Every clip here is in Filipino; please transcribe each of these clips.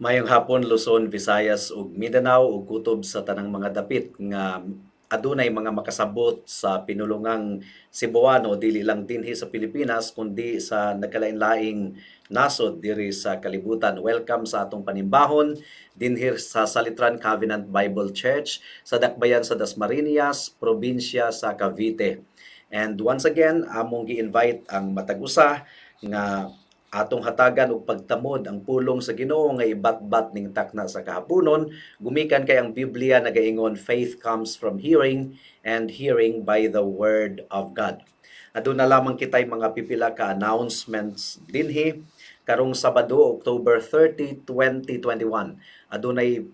Mayong hapon Luzon, Visayas ug Mindanao ug kutob sa tanang mga dapit nga adunay mga makasabot sa pinulungang Cebuano dili lang dinhi sa Pilipinas kundi sa nagkalain-laing nasod diri sa kalibutan. Welcome sa atong panimbahon dinhi sa Salitran Covenant Bible Church sa Dakbayan sa Dasmariñas, probinsya sa Cavite. And once again, among gi-invite ang matag usa nga atong hatagan og pagtamod ang pulong sa Ginoo nga ibatbat ning takna sa kahaponon gumikan kay ang Biblia nagaingon faith comes from hearing and hearing by the word of God. Aduna lamang kitay mga pipila ka announcements dinhi karong Sabado, October 30, 2021. Adunay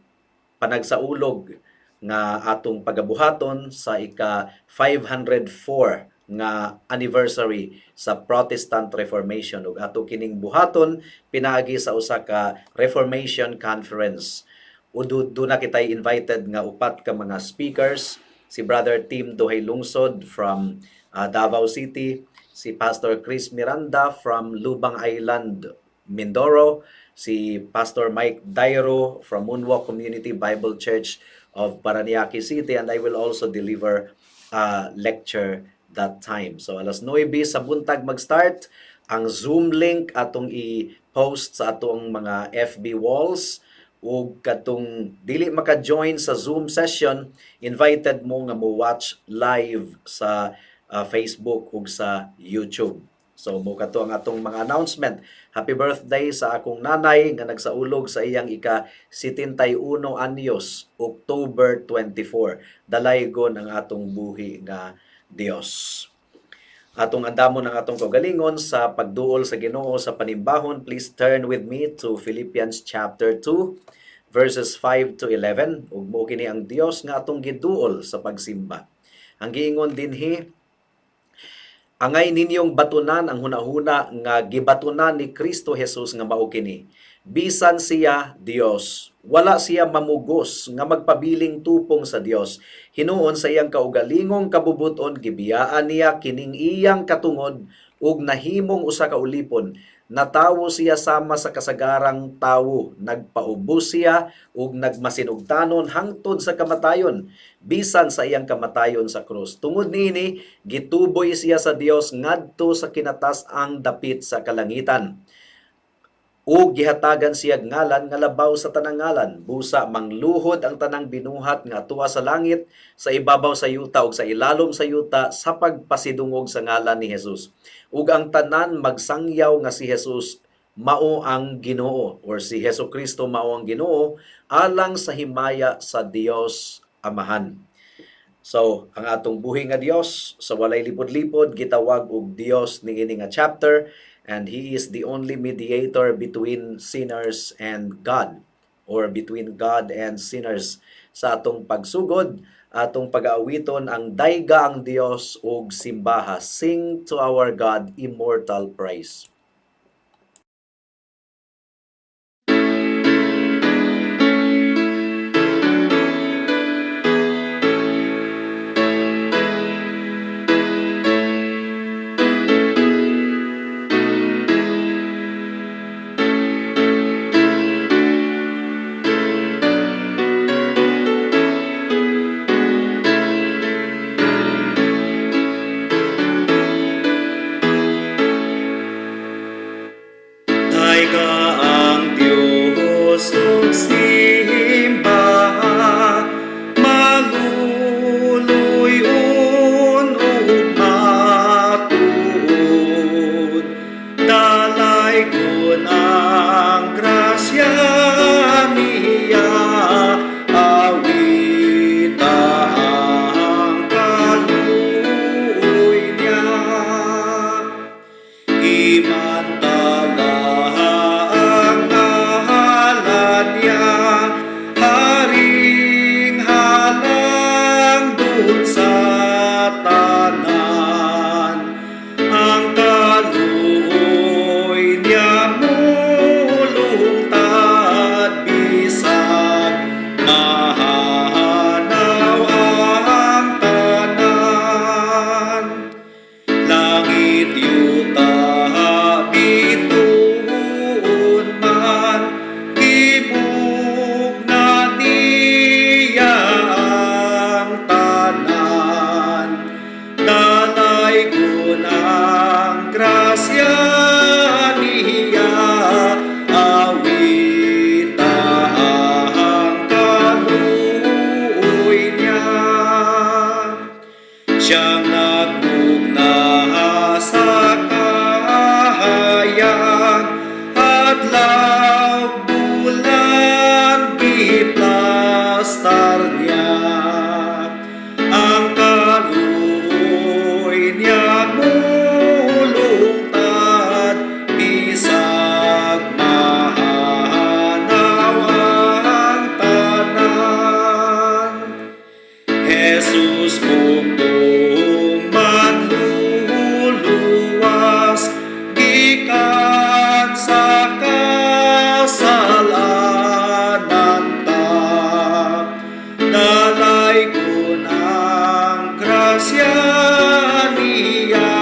panagsaulog nga atong pagabuhaton sa ika 504 nga anniversary sa Protestant Reformation ug ato kining buhaton pinaagi sa usa ka Reformation Conference. Udud na kitay invited nga upat ka mga speakers, si Brother Tim Duhay Lungsod from Davao City, si Pastor Chris Miranda from Lubang Island, Mindoro, si Pastor Mike Dairo from Moonwalk Community Bible Church of Paranaque City, and I will also deliver a lecture that time. So alas 9 sa buntag mag-start. Ang Zoom link atong i-post sa atong mga FB walls ug katong dili maka-join sa Zoom session, invited mo nga mo watch live sa Facebook ug sa YouTube. So mo kato ang atong mga announcement. Happy birthday sa akong nanay nga nagsaulog sa iyang ika 71 anyos, October 24. Dalaygon ang atong buhi nga Dios. Atong andamon ang atong kaugalingon sa pagduol sa Ginoo sa panimbahon. Please turn with me to Philippians chapter 2 verses 5 to 11. Ug mao kini ang Dios nga atong giduol sa pagsimba. Ang giingon dinhi, angay ninyong batunan ang hunahuna nga gibatunan ni Kristo Jesus nga mao kini. Bisan siya Dios, wala siya mamugos nga magpabiling tupong sa Dios. Hinuon sa iyang kaugalingong kabubuton gibiyaan niya kining iyang katungod ug nahimong usa ka ulipon. Natawo siya sama sa kasagarang tawo, nagpaubos siya ug nagmasinugtanon hangtod sa kamatayon, bisan sa iyang kamatayon sa krus. Tungod niini, gituboy siya sa Dios ngadto sa kinatas-ang dapit sa kalangitan. Ug gihatagan siya ngalan nga labaw sa tanang ngalan. Busa mangluhod ang tanang binuhat nga tuwa sa langit, sa ibabaw sa yuta ug sa ilalom sa yuta sa pagpasidungog sa ngalan ni Jesus. Ug ang tanan magsangyaw nga si Jesus mao ang Ginoo, or si Hesukristo mao ang Ginoo, alang sa himaya sa Dios Amahan. So, ang atong buhi nga Dios sa walay lipod-lipod gitawag og Dios niini nga chapter, and He is the only mediator between sinners and God, or between God and sinners. Sa atong pagsugod, atong pag-aawiton ang dayga ang Dios ug simbaha. Sing to our God immortal praise. Dayga ang Dios ug simbaha, maluluyon ug matuod. Dalaygon ang grasya niya, awita ang kaluoy niya. Imantala ang ngalan niya, haring halang dun sa tanan. Ang kaluoy niya mulungtad, bisag mahanaw ang tanan. Langit yuta bituon man, gibuhat grasya niya, awita ang kaluoy niya. Siyang nagmugna sa kahayag, adlaw bulan giplastar niya. Ang kaluoy niya mulungtad, bisag mahanaw ang tanan. Jesus bugtong manluluwas, gikan sa kasalanan ta. Dalaygon ang grasya niya,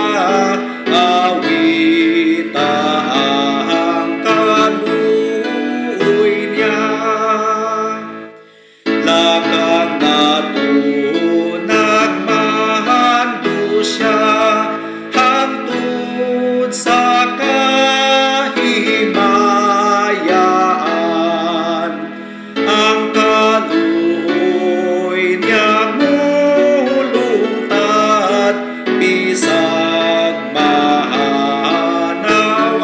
awita ang kaluoy niya. Lakang nato nagmahando siya, hangtod sa kahimayaan. Ang kaluoy niya mulungtad, bisag mahanaw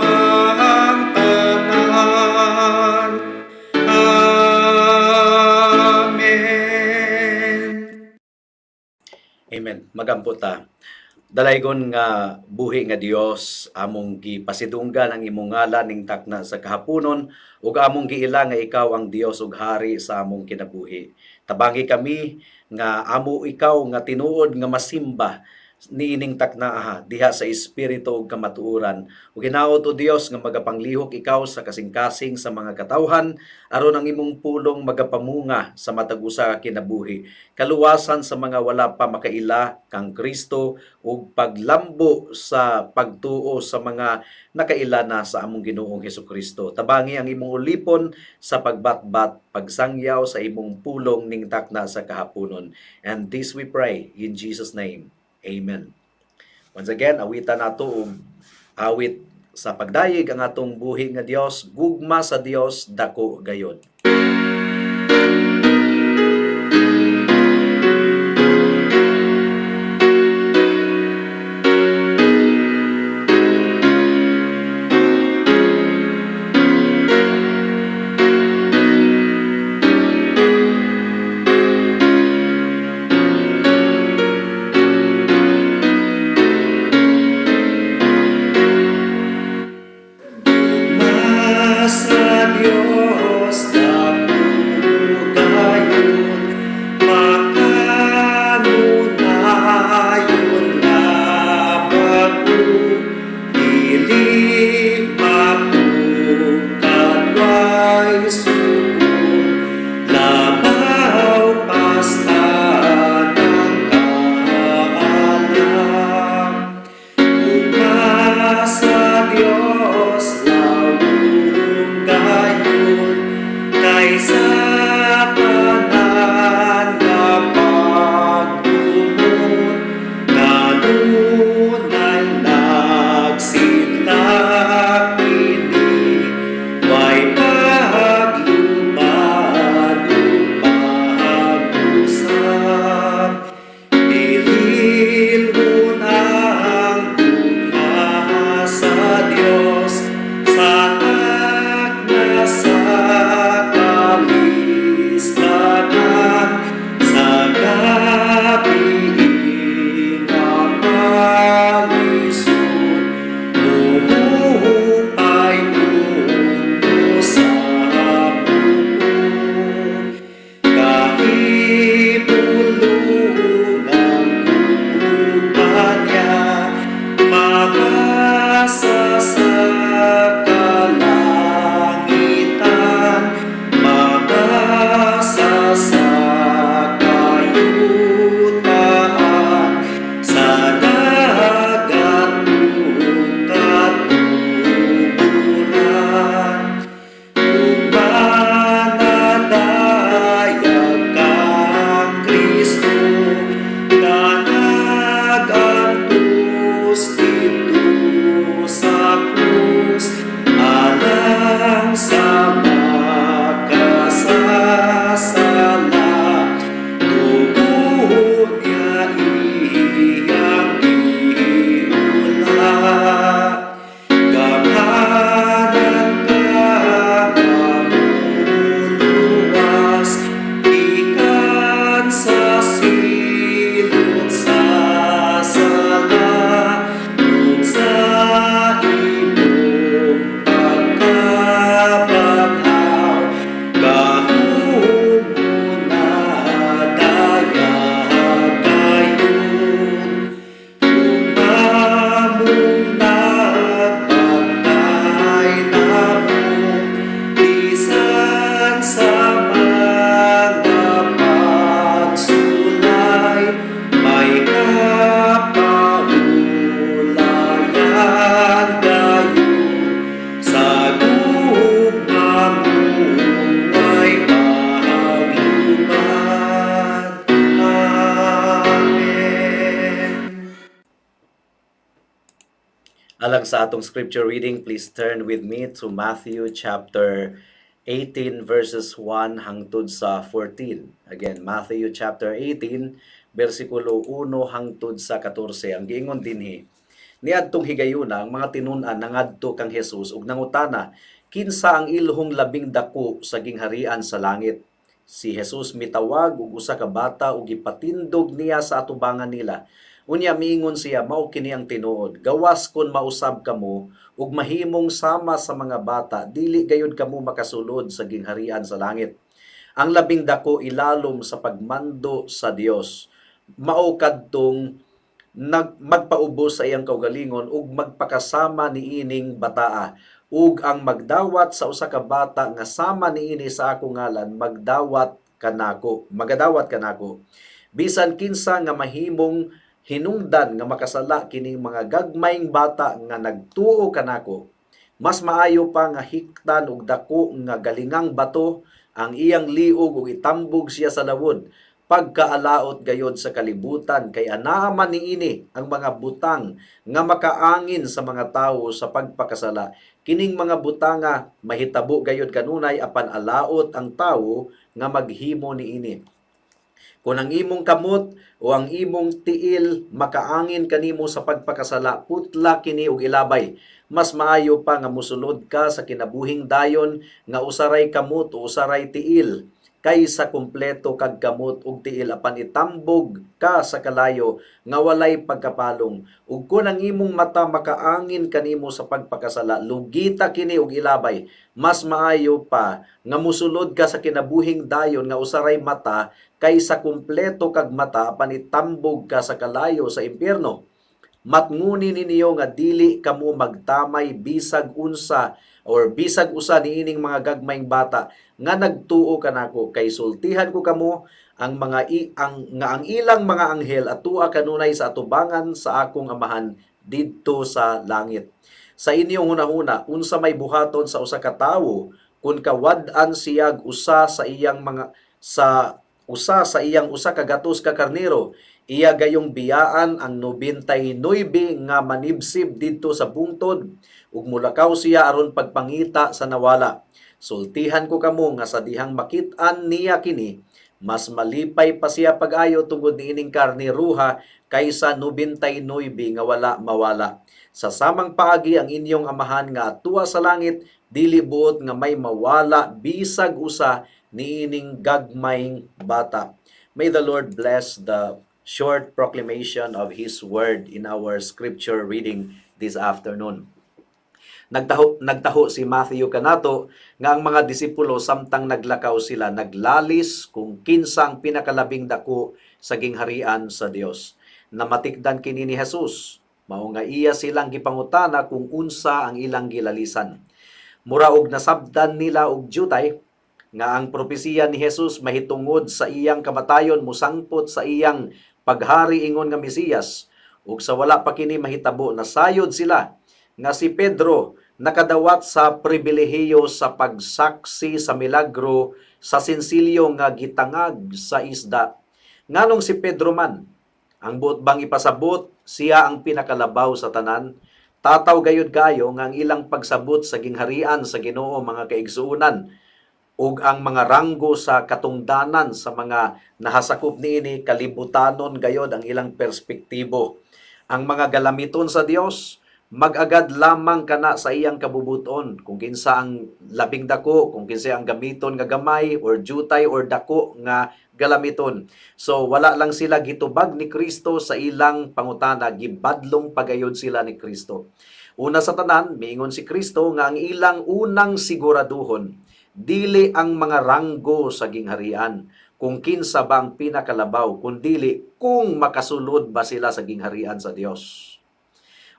ang tanan. Amen. Magampo ta. Dalaygon nga buhi nga Dios, among gipasidunggan ang imong ngalan ning takna sa kahaponon, ug among giila nga ikaw ang Dios ug hari sa among kinabuhi. Tabangi kami nga amo ikaw nga tinuod nga masimba niining takna diha sa espiritu ug kamatuoran. Ug hinaot o Dios nga magapanglihok ikaw sa kasing-kasing sa mga katawhan aron ang imong pulong magapamunga sa matag usa ka kinabuhi. Kaluwasan sa mga wala pa makaila kang Kristo ug paglambo sa pagtuo sa mga nakaila na sa among Ginoong Hesukristo. Tabangi ang imong ulipon sa pagbatbat, pagsangyaw sa imong pulong ning takna sa kahaponon. And this we pray in Jesus' name. Amen. Once again, awitan nato og awit sa pagdayeg ang atong buhi nga Dios, gugma sa Dios dako gayod. Sa Diyos dako gayud, makanunayon nga bago, dili mapukadway sukod, labaw pasta ng kaalam. Ugma sa Diyos gayud, dayon sa gugma mo ay paglubad. Amen. Alang sa atong scripture reading, please turn with me to Matthew chapter 18 verses 1 hangtod sa 14. Again, Matthew chapter 18 versikulo 1 hangtod sa 14. Ang giingon dinhi, niadtong higayuna ang mga tinun-an nangadto kang Hesus ug nangutana, kinsa ang ilhong labing dako sa gingharian sa langit? Si Jesus mitawag og usa ka bata ug gipatindog niya sa atubangan nila. Unya miingon siya, mao kini ang tinuod, gawas kon mausab kamo ug mahimong sama sa mga bata, dili gayud kamo makasulod sa gingharian sa langit. Ang labing dako ilalom sa pagmando sa Dios. Mao kadtong magpaubos sa iyang kaugalingon ug magpakasama niining bataa, ug ang magdawat sa usa ka bata nga sama niini sa akong ngalan magadawat kanako. Bisan kinsa nga mahimong hinungdan nga makasala kining mga gagmayng bata nga nagtuo kanako, mas maayo pa nga hiktan og dako nga galingang bato ang iyang liog ug itambog siya sa lawod, pagkaalaot gayod sa kalibutan, kay anaa man niini ang mga butang nga makaangin sa mga tawo sa pagpakasala. Kining mga butanga mahitabo gayod kanunay apan alaot ang tawo nga maghimo niini. Kung ang imong kamot o ang imong tiil makaangin kanimo sa pagpakasala, putla kini og ilabay. Mas maayo pa nga musulod ka sa kinabuhing dayon nga usaray kamot o usaray tiil, kaysa kumpleto kag kamot ug tiil apan itambog ka sa kalayo nga walay pagkapalong. Ug kun ang imong mata makaangin kanimo sa pagpakasala, lugita kini og ilabay. Mas maayo pa nga musulod ka sa kinabuhing dayon nga usaray mata kaysa kumpleto kag mata apan itambog ka sa kalayo sa impyerno. Matnguni ninyo nga dili kamo magtamay bisag unsa or bisag usa niining mga gagmayng bata nga nagtuo kanako, kay sultihan ko kamo ang ang ilang mga anghel atua kanunay sa atubangan sa akong amahan didto sa langit. Sa inyong hunahuna, unsa may buhaton sa usa ka tawo kun kawad-an siyag usa sa iyang usa ka gatos ka karnero, iya gayong biyaan ang 99 nga manibsib didto sa bungtod ug mulakaw siya aron pagpangita sa nawala. Sultihan ko kamo nga sa dihang makit-an niya kini, mas malipay pa siya pag-ayo tungod niining karne ruha kaysa 99 nga wala mawala. Sa samang paagi ang inyong amahan nga atua sa langit, dili buot nga may mawala bisag usa niining gagmayng bata. May the Lord bless the short proclamation of His Word in our scripture reading this afternoon. Nagtaho si Matthew kanato nga ang mga disipulo samtang naglakaw sila naglalis kung kinsa ang pinakalabing dako sa gingharian sa Dios. Namatikdan kini ni Jesus, mao nga iya silang gipangutana kung unsa ang ilang gilalisan. Mura og nasabdan nila og diutay nga ang propesiya ni Jesus mahitungod sa iyang kamatayon musangpot sa iyang paghari ingon nga Mesiyas, ug sa wala pa kini mahitabo nasayod sila nga si Pedro nakadawat sa pribilehiyo sa pagsaksi sa milagro sa sensilyo nga gitangag sa isda. Nganong si Pedro man, ang buot bang ipasabot siya ang pinakalabaw sa tanan? Tataw gayud gayo nga ang ilang pagsabot sa gingharian sa Ginoo mga kaigsuonan ug ang mga ranggo sa katungdanan sa mga nahasakop niini kalibutanon gayod ang ilang perspektibo. Ang mga galamiton sa Dios mag-agad lamang kana sa iyang kabubuton kung kinsa ang labing dako, kung kinsa ang gamiton nga gamay or jutay or dako nga galamiton. So wala lang sila gitubag ni Kristo sa ilang pangutana, gibadlong pagayod sila ni Kristo. Una sa tanan, miingon si Kristo nga ang ilang unang siguraduhon dili ang mga ranggo sa gingharian kung kinsa ba ang pinakalabaw, kundili kung makasulod ba sila sa gingharian sa Dios.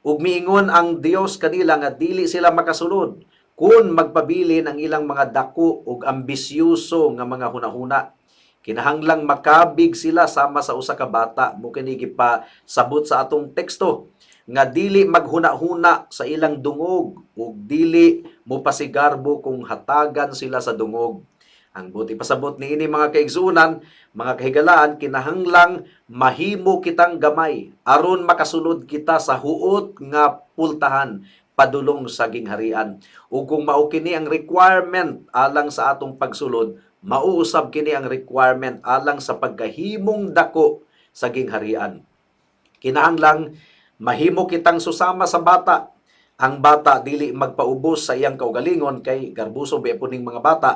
Ug miingon ang Dios kanila nga dili sila makasulod kung magpabilin ang ilang mga dako ug ambisyoso nga mga hunahuna. Kinahanglang makabig sila sama sa usa ka bata, mo kini gipasabot sa atong teksto. nga dili maghuna-huna sa ilang dungog ug dili mopasigarbo kung hatagan sila sa dungog. Ang buti pasabot ni ini mga kaigsuonan, mga kahigalaan, kinahanglang mahimo kitang gamay aron makasulod kita sa huot nga pultahan padulong sa gingharian. Ug kung mao kini ang requirement alang sa atong pagsulod, mauusab kini ang requirement alang sa pagkahimong dako sa gingharian. Kinahanglang mahimo kitang susama sa bata. Ang bata dili magpaubos sa iyang kaugalingon kay garbuso biapon ning mga bata,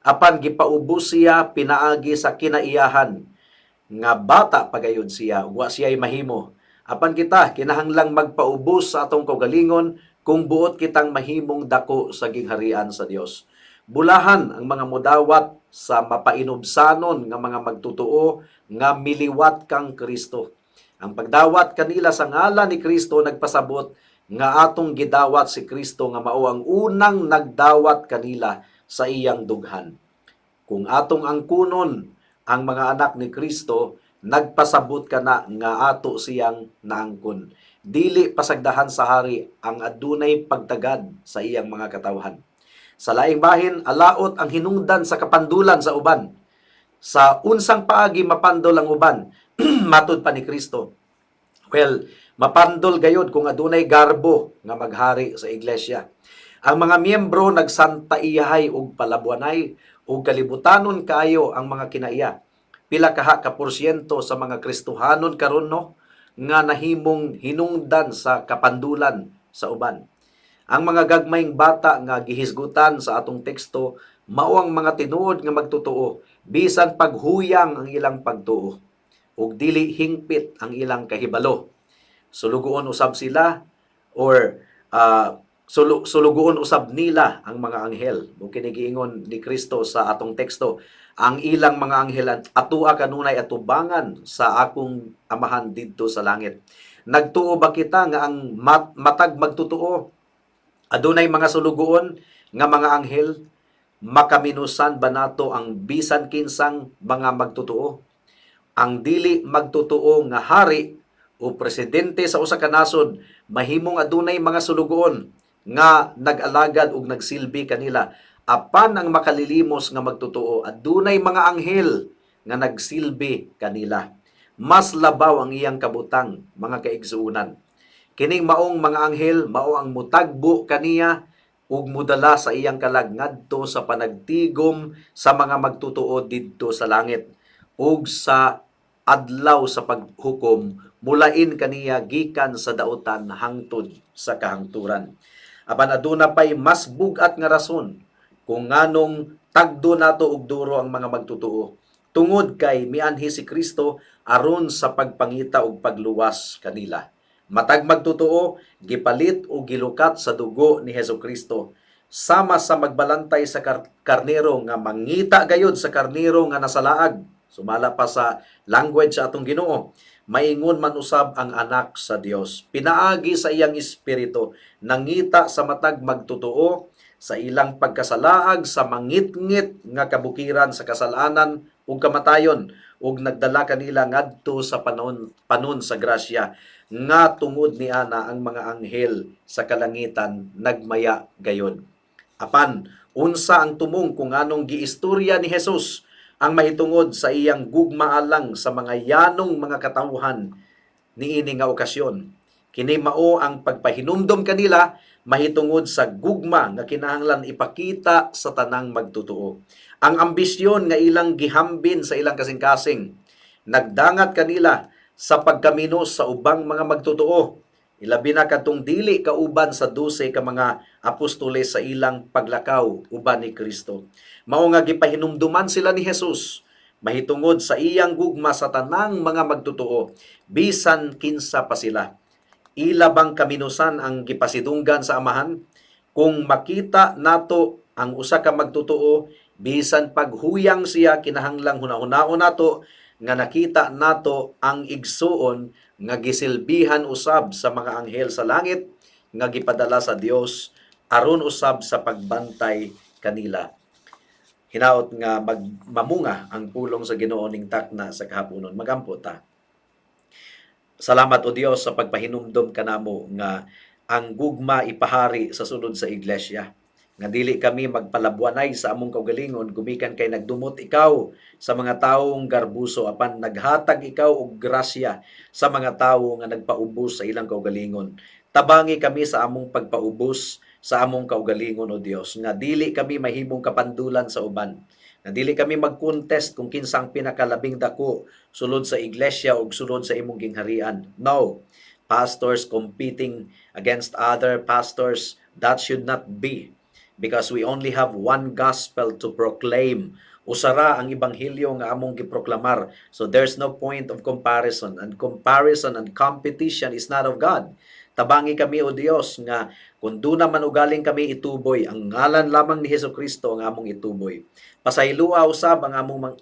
apan gipaubos siya pinaagi sa kinaiyahan nga bata pagayod siya, wa siya'y mahimo. Apan kita kinahanglang magpaubos sa atong kaugalingon kung buot kitang mahimong dako sa gingharian sa Dios. Bulahan ang mga mudawat sa mapainobsanon nga mga magtutuo nga miliwat kang Kristo. Ang pagdawat kanila sa ngalan ni Kristo nagpasabot nga atong gidawat si Kristo nga mao ang unang nagdawat kanila sa iyang dughan. Kung atong angkunon ang mga anak ni Kristo, nagpasabot kana nga ato siyang naangkon. Dili pasagdahan sa hari ang adunay pagtagad sa iyang mga katawhan. Sa laing bahin, alaot ang hinungdan sa kapandulan sa uban. Sa unsang paagi mapandol ang uban, matud pa ni Kristo. Well, mapandol gayud kung adunay garbo nga maghari sa iglesia. Ang mga miyembro nagsantaiyahay og palabuanay ug kalibutanon kaayo ang mga kinaiya. Pila kaha ka porsyento sa mga Kristohanon karon no nga nahimong hinungdan sa kapandulan sa uban. Ang mga gagmayng bata nga gihisgutan sa atong teksto mao ang mga tinuod nga magtotoo bisan paghuyang ang ilang pagtuo ug dili hingpit ang ilang kahibalo. Sulugoon usab sila or sulugoon usab nila ang mga anghel. Ug kini giingon ni Kristo sa atong teksto, ang ilang mga anghel atua kanunay atubangan sa akong amahan didto sa langit. Nagtuo ba kita nga ang matag magtutuo adunay mga sulugoon nga mga anghel? Makaminusan ba nato ang bisan kinsang mga magtutuo? Ang dili magtutuo nga hari o presidente sa usa ka nasod mahimong adunay mga sulugoon nga nag-alagad ug nagsilbi kanila, apan ang makalilimos nga magtutuo adunay mga anghel nga nagsilbi kanila. Mas labaw ang iyang kabutang, mga kaigsuonan. Kining maong mga anghel mao ang mutagbo kaniya ug mudala sa iyang kalag ngadto sa panagtigom sa mga magtutuo didto sa langit ug sa adlaw sa paghukom, mulain kaniya gikan sa dautan hangtod sa kahangturan. Apan aduna pay mas bugat nga rason kung nganong tagdo nato og duro ang mga magtutuo. Tungod kay mianhi si Kristo aron sa pagpangita og pagluwas kanila. Matag magtutuo, gipalit o gilukat sa dugo ni Hesukristo. Sama sa magbalantay sa karnero nga mangita gayud sa karnero nga nasalaag. Sumala pa sa language sa atong Ginoo, maingon man usab ang anak sa Dios. Pinaagi sa iyang espiritu, nangita sa matag magtutuo, sa ilang pagkasalaag, sa mangit-ngit nga kabukiran sa kasalanan ug kamatayon, ug nagdala kanila ngadto sa panon sa grasya, nga tungod ni ana ang mga anghel sa kalangitan nagmaya gayon. Apan, unsa ang tumong kung anong giistorya ni Jesus ang mahitungod sa iyang gugma alang sa mga yanong mga katawhan niini nga okasyon. Kini mao ang pagpahinumdom kanila mahitungod sa gugma nga kinahanglan ipakita sa tanang magtutuo. Ang ambisyon nga ilang gihambin sa ilang kasing-kasing, nagdangat kanila sa pagkaminos sa ubang mga magtutuo. Ilabi na kadtong dili kauban sa 12 ka mga apostoles sa ilang paglakaw uban ni Kristo. Mao nga gipahinumduman sila ni Jesus mahitungod sa iyang gugma sa tanang mga magtutuo bisan kinsa pa sila. Ilabang kaminusan ang gipasidunggan sa amahan kung makita nato ang usa ka magtutuo bisan paghuyang siya, kinahanglang hunahunahon nato nga nakita nato ang igsuon nga gisilbihan usab sa mga anghel sa langit nga gipadala sa Dios aron usab sa pagbantay kanila. Hinaot nga mamunga ang pulong sa Ginoo ning takna sa kahaponon. Magampo ta. Salamat o Dios sa pagpahinumdom kanamo nga ang gugma ipahari sa sulod sa iglesia. Nga dili kami magpalabuanay sa among kaugalingon gumikan kay nagdumot ikaw sa mga taong garbuso apan naghatag ikaw og grasya sa mga tawo nga nagpaubos sa ilang kaugalingon. Tabangi kami sa among pagpaubos sa among kaugalingon o Dios nga dili kami mahimong kapandulan sa uban. Nga dili kami mag-contest kung kinsang pinakalabing dako sulod sa iglesia o sulod sa imong gingharian. No. Pastors competing against other pastors, that should not be. Because we only have one gospel to proclaim. Usara ang ebanghelyo nga among giproklamar. So there's no point of comparison. And comparison and competition is not of God. Tabangi kami o Dios nga kung doon naman ugaling kami ituboy, ang ngalan lamang ni Hesukristo ang among ituboy. Pasaylua usab ang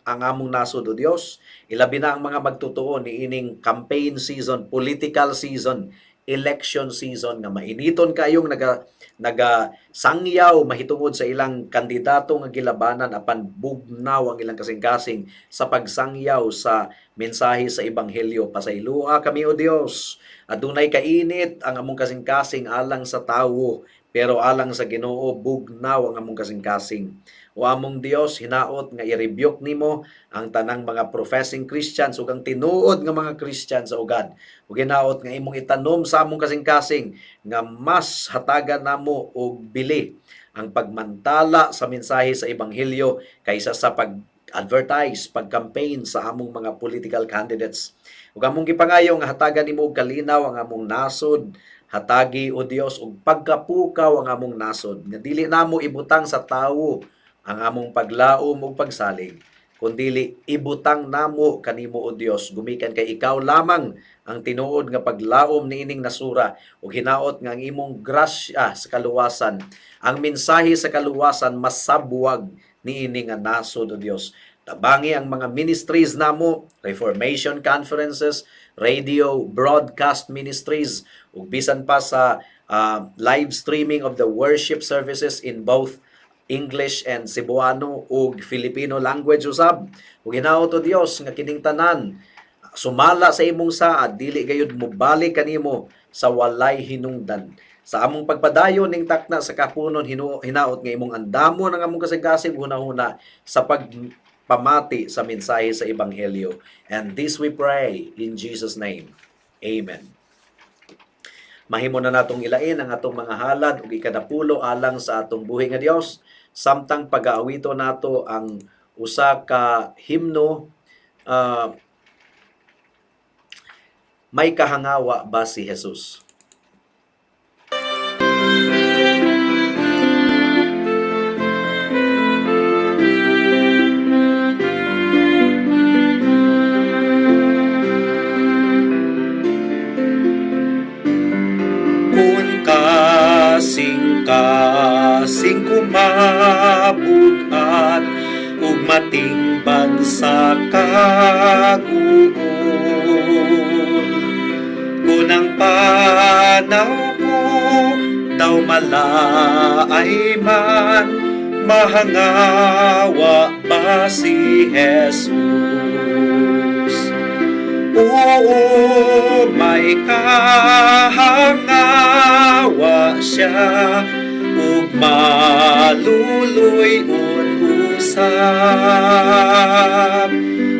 among nasod o Dios. Ilabi na ang mga magtutuo ni ining campaign season, political season, election season nga mainiton kayong naga sangyaw mahitungod sa ilang kandidato nga gilabanan apan bugnaw ang ilang kasing-kasing sa pagsangyaw sa mensahe sa ebanghelyo. Pasaylua kami o Dios. Adunay kainit ang among kasing-kasing alang sa tawo, pero alang sa Ginoo bugnaw ang among kasing-kasing. O among Dios, hinaot nga i-rebuke nimo ang tanang mga professing Christians ug ang tinuod nga mga Christians sa ugad. Ug hinaot nga imong itanom sa among kasing-kasing nga mas hatagan namo og bili ang pagmantala sa mensahe sa ebanghelyo kaysa sa pag-advertise, pag-campaign sa among mga political candidates. Ug among gipangayo nga hatagan nimo og kalinaw ang among nasod, hatagi o Dios og pagkapukaw ang among nasod nga dili namo ibutang sa tawo ang among paglaom ug pagsalig, kundili ibutang namo kanimo o Dios gumikan kay ikaw lamang ang tinuod nga paglaom niining nasura ug hinaot nga ang imong grasya sa kaluwasan, ang mensahe sa kaluwasan masabwag niini nga nasod o Dios. Tabangi ang mga ministries namo, Reformation conferences, radio broadcast ministries ug bisan pa sa live streaming of the worship services in both English and Cebuano ug Filipino language usab. Ug hinaot o Dios nga kining tanan sumala sa imong saad dili gayud mobalik kanimo sa walay hinungdan. Sa among pagpadayon ning takna sa kapunon hinaot nga imong andamon ang among kasing-kasing hunahuna sa pagpamati sa mensahe sa ebanghelyo. And this we pray in Jesus name. Amen. Mahimo na natong ilain ang atong mga halad ug ikadapulo alang sa atong buhi nga Dios samtang pag-aawito nato ang usa ka himno, may kahangawa ba si Jesus? Kasing kumabugat ug matingban sa kaguol. Kunang panaw ko daw malaay man, mahangawa ba si Jesus? Oo, may kahangawa siya ug maluluy usab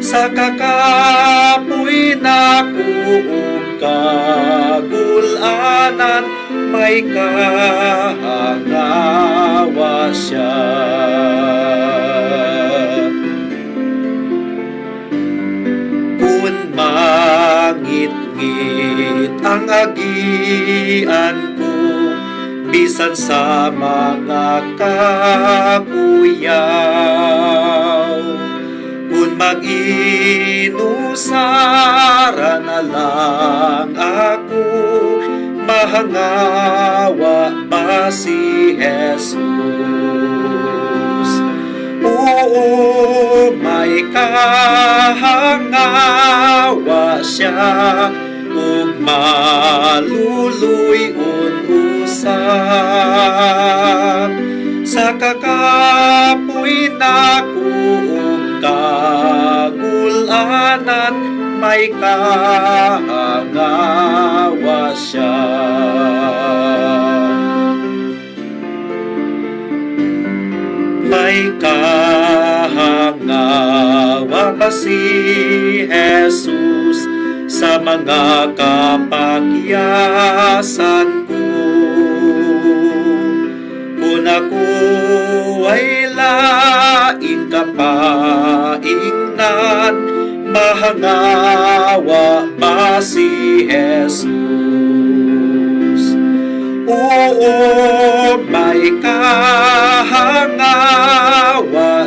sa kakapoy nako ug kagulanan, may kahangawa siya. Mangit-ngit ang agian ko, bisan sa mga kakuyaw. Kung mag-inusara na lang ako, mahangawa ba si Jesus? Oo, may kahangawa siya ug maluluy usab sa kakapoy nako ug kagulanan, may may kahangawa siya. May kahangawa ba si Jesus sa mga kapagyasan ko? Kung ako ay laing kapaingnan, mahangawa ba si Jesus? Oo, may kahangawa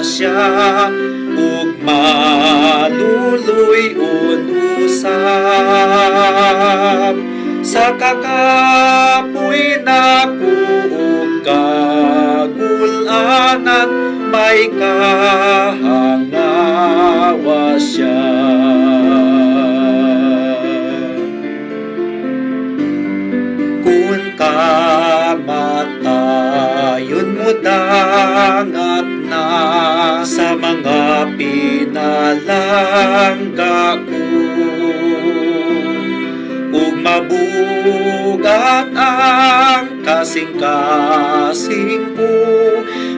siya, ug maluluy usab sa kakapoy na ug kagulanan, may kahangawa siya. Kung kamatayon mo dangat na sa mga pinalangga ko, ug mabugat ang kasing-kasing ko,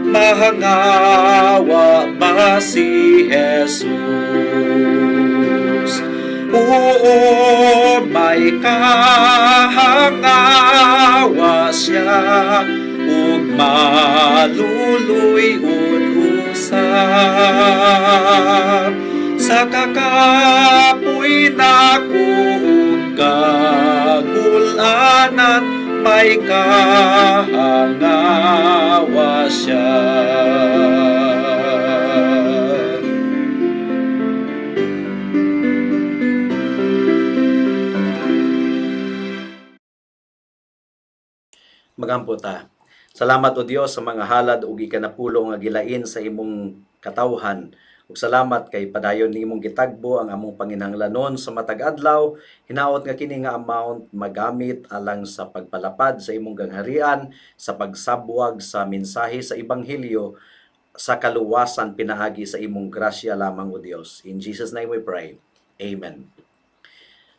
mahangawa ba si Jesus? Oo, may kahangawa siya, ug maluluy usab sa kakapoy na ug kagulanan, may kahangawa siya. Magampo ta. Salamat o Dios sa mga halad ug ikanapulo nga gilain sa imong katawhan. Ug salamat kay padayon nimong gitagbo ang among panginahanglanon sa matag adlaw. Hinaot nga kini nga amount magamit alang sa pagpalapad sa imong gangharian, sa pagsabwag sa mensahe sa ebanghelyo, sa kaluwasan pinaagi sa imong grasya lamang o Dios. In Jesus' name we pray. Amen.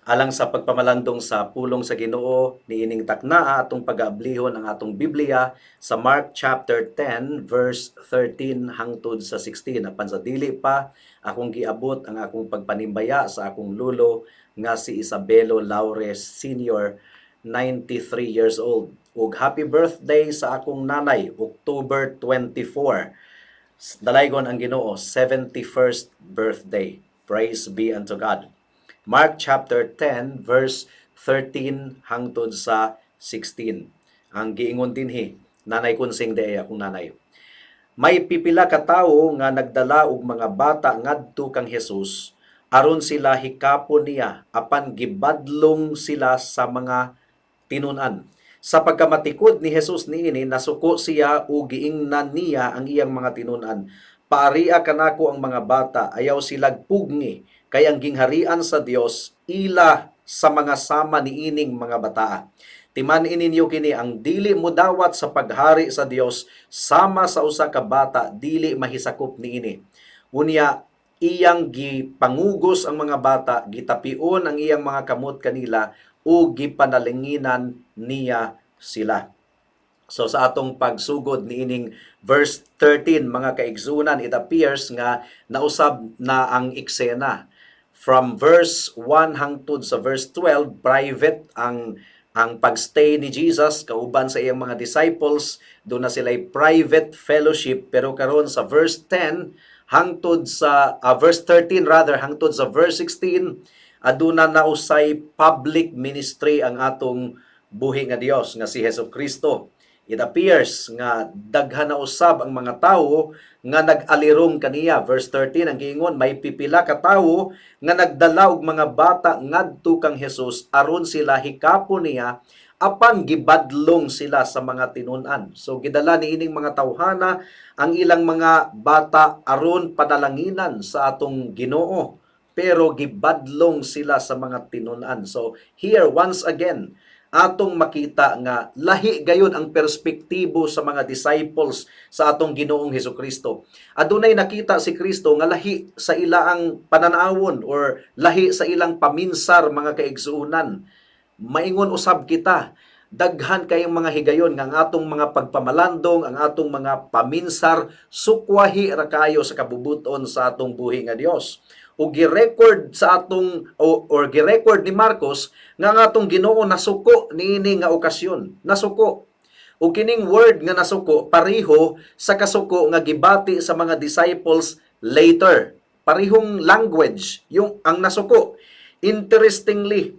Alang sa pagpamalandong sa pulong sa Ginoo, niining taknaa atong pag-aablihon ang atong Biblia sa Mark chapter 10 verse 13 hangtod sa 16. Apan sa dili pa akong giabot ang akong pagpanimbaya sa akong lulo nga si Isabelo Laures Sr., 93 years old. Ug happy birthday sa akong nanay, October 24. Dalaygon ang Ginoo, 71st birthday. Praise be unto God. Mark chapter 10 verse 13 hangtod sa 16. Ang giingon dinhi, nanay Kunsing de akong nanay. May pipila ka tawo nga nagdala og mga bata ngadto kang Hesus aron sila hikapon niya apan gibadlong sila sa mga tinun-an. Sa pagkamatikod ni Jesus niini, nasuko siya o giingnan niya ang iyang mga tinun-an. Paaria kanako ang mga bata, ayaw silag pugni, kay ang gingharian sa Dios ila sa mga sama niining mga bataa. Timan-in ninyo kini, ang dili mo dawat sa paghari sa Dios sama sa usa ka bata, dili mahisakop niini. Unya iyang gipangugos ang mga bata, gitapion ang iyang mga kamot kanila, o gipanalinginan niya sila. So sa atong pagsugod niining verse 13, mga kaigsunan, it appears nga nausab na ang eksena. From verse 1 hangtod sa verse 12, private ang pagstay ni Jesus kauban sa iyang mga disciples. Doon na sila'y private fellowship, pero karon sa verse 10 hangtod sa verse 13 rather hangtod sa verse 16, aduna na usay public ministry ang atong buhi nga Dios nga si Hesukristo. It appears nga daghan na usab ang mga tawo nga nag-alirong kaniya. Verse 13 ang giingon, may pipila ka tawo nga nagdala og mga bata ngadto kang Hesus aron sila hikapon niya apan gibadlong sila sa mga tinun-an. So gidala niining mga tawhana ang ilang mga bata aron padalanginan sa atong Ginoo, pero gibadlong sila sa mga tinun-an. So here once again, atong makita nga lahi gayon ang perspektibo sa mga disciples sa atong Ginoong Hesukristo. Adunay nakita si Kristo nga lahi sa ilaang pananawon or lahi sa ilang paminsar mga kaigsuunan. Maingon usab kita, daghan kayong mga higayon nga ang atong mga pagpamalandong, ang atong mga paminsar, sukwahi ra kayo sa kabubuton sa atong buhi nga Dios. O gi-record sa atong or gi-record ni Marcos nga ang atong Ginoo nasuko niini nga okasyon. Nasuko. O kining word nga nasuko pareho sa kasuko nga gibati sa mga disciples later. Parehong language yung ang nasuko. Interestingly,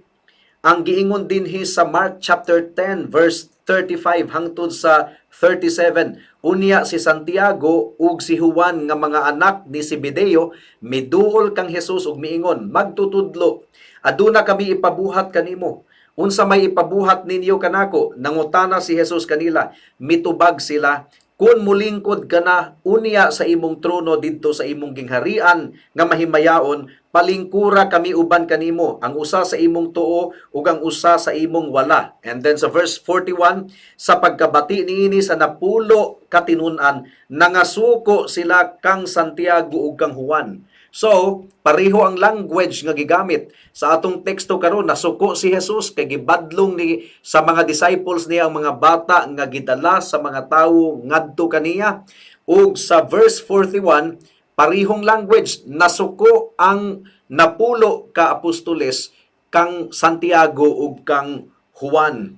ang giingon dinhi sa Mark chapter 10 verse 35 hangtod sa 37, unya si Santiago ug si Juan nga mga anak ni Zebedeo miduol kang Hesus ug miingon, magtutudlo, aduna kami ipabuhat kanimo. Unsa may ipabuhat ninyo kanako? Nangutana si Hesus kanila, mitubag sila, kun mulingkod ka na unya sa imong trono didto sa imong gingharian nga mahimayaon, palingkura kami uban kanimo, ang usa sa imong tuo ug ang usa sa imong wala. And then sa verse 41, sa pagkabati niini sa napulo katinun-an, nangasuko sila kang Santiago ug kang Juan. So, pareho ang language nga gigamit sa atong teksto karon. Nasuko si Jesus kay gibadlong ni sa mga disciples niya ang mga bata nga gidala sa mga tawo ngadto kaniya. Ug sa verse 41, parehong language, nasuko ang napulo ka apostoles kang Santiago ug kang Juan.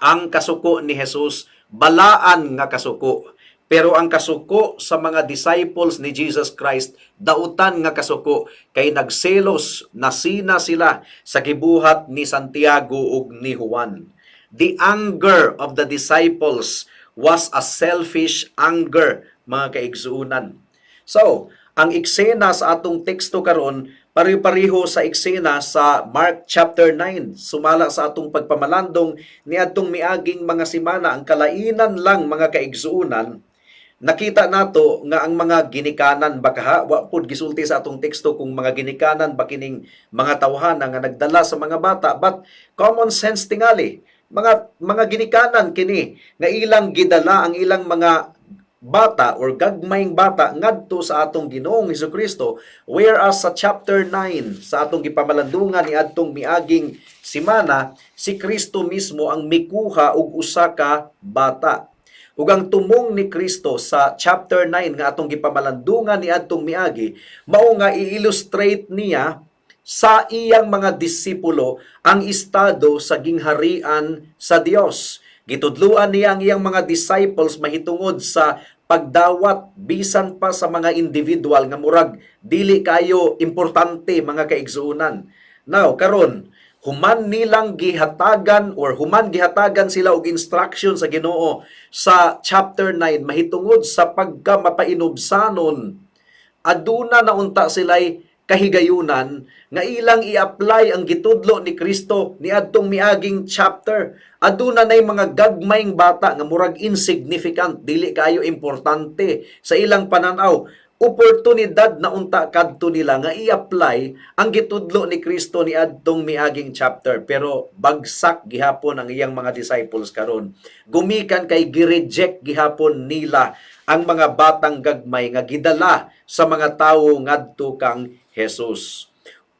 Ang kasuko ni Jesus, balaan nga kasuko. Pero ang kasuko sa mga disciples ni Jesus Christ, dautan nga kasuko, kay nagselos, nasina sila sa gibuhat ni Santiago ug ni Juan. The anger of the disciples was a selfish anger, mga kaigsuunan. So, ang eksena sa atong teksto karon pare-pareho sa eksena sa Mark chapter 9. Sumala sa atong pagpamalandong ni adtong miaging mga semana, ang kalainan lang mga kaigsuunan, nakita nato nga ang mga ginikanan baka wa pud gisulti sa atong teksto kung mga ginikanan ba kining mga tawhana nga nagdala sa mga bata, but common sense tingali mga ginikanan kini nga ilang gidala ang ilang mga bata or gagmayng bata ngadto sa atong Ginoong Hesukristo, whereas sa chapter 9 sa atong gipamalandungan ni adtong miaging semana, si Kristo mismo ang mikuha og usa ka bata. Ug ang tumong ni Kristo sa chapter 9 nga atong gipamalandungan ni adtong miagi, mao nga i-illustrate niya sa iyang mga disipulo ang estado sa gingharian sa Dios. Gitudluan niya ang iyang mga disciples mahitungod sa pagdawat bisan pa sa mga individual nga murag dili kayo importante mga kaigsuunan. Now, karon human nilang gihatagan or human gihatagan sila og instruction sa Ginoo sa chapter 9 mahitungod sa pagka mapainubsanon, aduna naunta sila'y kahigayunan nga ilang i-apply ang gitudlo ni Kristo ni adtong miaging chapter. Aduna nay mga gagmayng bata nga murag insignificant, dili kayo importante sa ilang pananaw. Oportunidad na unta kadto nila nga i-apply ang gitudlo ni Kristo ni adtong miaging chapter, pero bagsak gihapon ang iyang mga disciples karon. Gumikan kay gi-reject gihapon nila ang mga batang gagmay nga gidala sa mga tawo ngadto kang Jesus.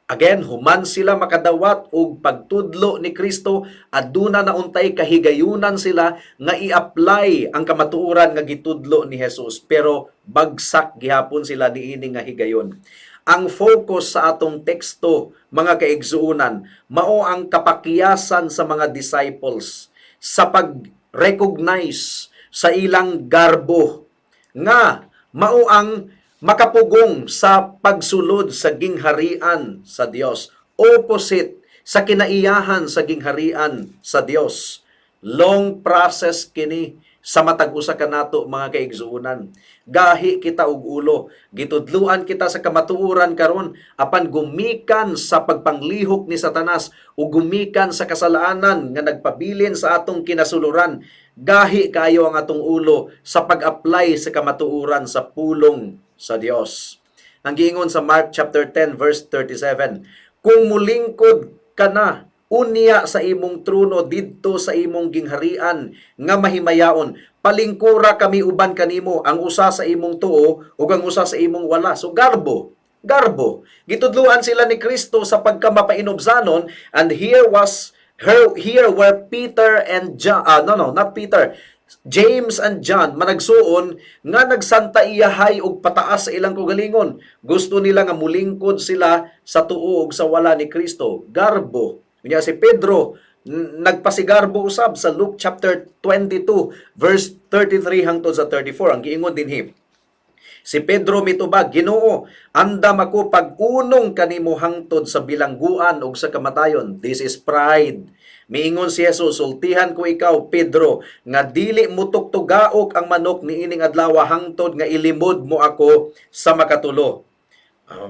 Again, human sila makadawat og pagtudlo ni Kristo, aduna na untay kahigayunan sila nga i-apply ang kamatuoran nga gitudlo ni Jesus, pero bagsak gihapon sila niini nga higayon. Ang focus sa atong teksto, mga kaigsuunan, mao ang kapakiyasan sa mga disciples sa pag-recognize sa ilang garbo nga mao ang makapugong sa pagsulod sa gingharian sa Dios, opposite sa kinaiyahan sa gingharian sa Dios. Long process kini sa matag usa kanato mga kaigsuunan. Gahi kita og ulo, gitudluan kita sa kamatuoran karon apan gumikan sa pagpanglihok ni Satanas o gumikan sa kasalaanan nga nagpabilin sa atong kinasuluran. Gahi kayo ang atong ulo sa pag-apply sa kamatuoran sa pulong sa Dios. Ang giingon sa Mark chapter 10 verse 37, kung mulingkod ka na unya sa imong trono didto sa imong gingharian nga mahimayaon. Palingkura kami uban kanimo, ang usa sa imong tuo ug ang usa sa imong wala. So garbo. Gitudluan sila ni Kristo sa pagkamapainobsanon, and here were Peter and John, no, not Peter, James and John managsuon nga nagsanta iyahay og pataas sa ilang kaugalingon. Gusto nila nga mulingkod sila sa tuo ug sa wala ni Kristo. Garbo. Kanya si Pedro nagpasigarbo usab sa Luke chapter 22 verse 33 hangtod sa 34. Ang giingon dinhi, si Pedro mitubag, Ginoo, andam ako pag-unong kanimo hangtod sa bilangguan ug sa kamatayon. This is pride. Miingon si Jesus, sultihan ko ikaw, Pedro, nga dili mo tuktugaok ang manok niining adlaw hangtod nga ilimod mo ako sa makatulo.